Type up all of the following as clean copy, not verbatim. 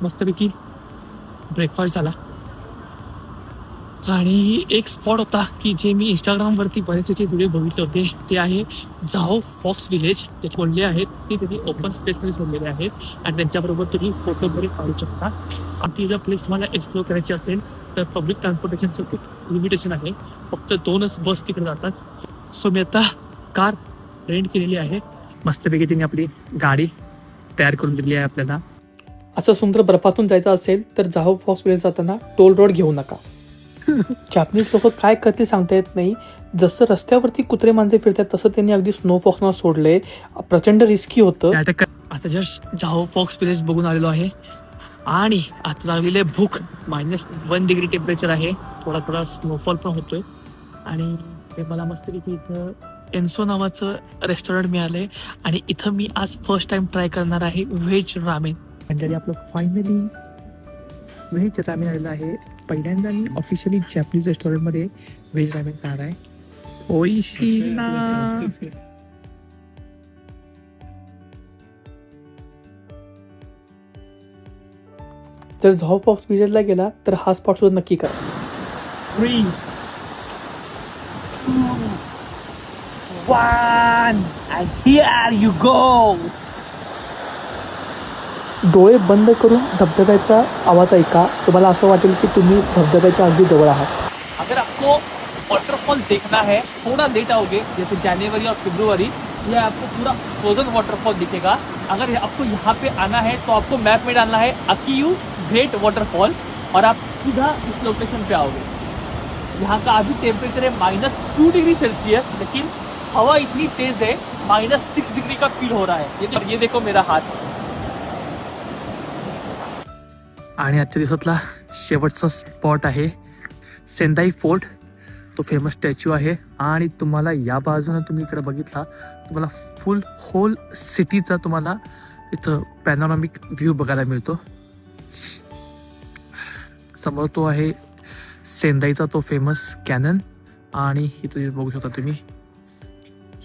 मस्तपैकी ब्रेकफास्ट झाला आणि एक स्पॉट होता की जे मी इंस्टाग्रामवरती बरेच त्याचे व्हिडिओ बघितले होते. ते आहे जाओ फॉक्स विलेज. जे सोडले आहेत ते त्यांनी ओपन स्पेसमध्ये सोडलेले आहेत आणि त्यांच्याबरोबर तुम्ही फोटो वगैरे काढू शकता. आणि ती जर प्लेस तुम्हाला एक्सप्लोर करायची असेल तर पब्लिक ट्रान्सपोर्टेशनचं खूप लिमिटेशन आहे. फक्त 2च बस तिकडे जातात. सो मी आता कार रेंट केलेली आहे. मस्तपैकी त्यांनी आपली गाडी तयार करून दिली आहे आपल्याला. असं सुंदर बर्फातून जायचं असेल तर जाओ फॉक्स विलेज जाताना टोल रोड घेऊ नका. जापनीज लोक काय करते सांगता येत नाही. जसं रस्त्यावरती कुत्रे मांजरे फिरतात तसं त्यांनी अगदी स्नो फॉक्सना सोडले. प्रचंड रिस्की होतं. आता जस्ट जाओ फॉक्स विलेज बघून आलेलो आहे आणि आता लागलेली आहे भूक. -1 डिग्री टेम्परेचर आहे. थोडा थोडा स्नोफॉल पण होतोय आणि ते मला मस्तपैकी इथं एन्सो नावाचं रेस्टॉरंट मिळालंय आणि इथं मी आज फर्स्ट टाइम ट्राय करणार आहे व्हेज रामेन. म्हणजे आपलं फायनली व्हेज रामेन आलेलं आहे. पहिल्यांदा मी ऑफिशियली जॅपनीज रेस्टॉरंटमध्ये व्हेज रामेन खाणार आहे. ओइशिना. जर जाओ फॉक्स विलेजला गेला तर हा स्पॉट सुद्धा नक्की करा. 3, 2, 1 and here you go. डोळे बंद करून धबधब्याचा आवाज ऐका. तुम्हाला असं वाटेल की तुम्ही धबधब्याच्या अगदी जवळ आहात. अगर आपको वाटरफॉल देखना है, थोड़ा लेट आओगे जैसे जनवरी और फरवरी, ये आपको पूरा फ्रोजन वाटरफॉल दिखेगा. अगर आपको यहाँ पे आना है तो आपको मैप में डालना है अकीयू ग्रेट वाटरफॉल और आप सीधा इस लोकेशन पे आओगे. यहाँ का अभी टेम्परेचर है -2 डिग्री सेल्सियस, लेकिन हवा इतनी तेज है -6 डिग्री का फील हो रहा है. ये देखो मेरा हाथ. आणि आजच्या दिवसातला शेवटचा स्पॉट आहे सेंदाई फोर्ट. तो फेमस स्टॅच्यू आहे आणि तुम्हाला या बाजूने तुम्ही इकडे बघितला तुम्हाला फुल होल सिटीचा तुम्हाला इथं पॅनोरामिक व्ह्यू बघायला मिळतो. समोर तो आहे सेंदाईचा तो फेमस कॅनन आणि इथं बघू शकता तुम्ही.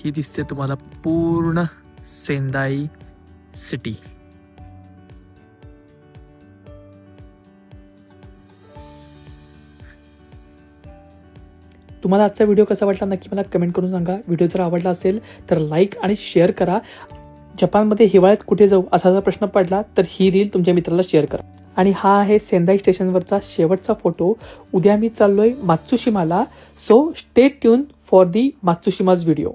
ही दिसते तुम्हाला पूर्ण सेंदाई सिटी. तुम्हाला आजचा व्हिडिओ कसा वाटला नक्की मला कमेंट करून सांगा. व्हिडिओ जर आवडला असेल तर लाईक आणि शेअर करा. जपानमध्ये हिवाळ्यात कुठे जाऊ असा जर प्रश्न पडला तर ही रील तुमच्या मित्राला शेअर करा. आणि हा आहे सेंदाई स्टेशनवरचा शेवटचा फोटो. उद्या मी चाललोय मात्सुशिमाला. So stay tuned for the Matsushima's video.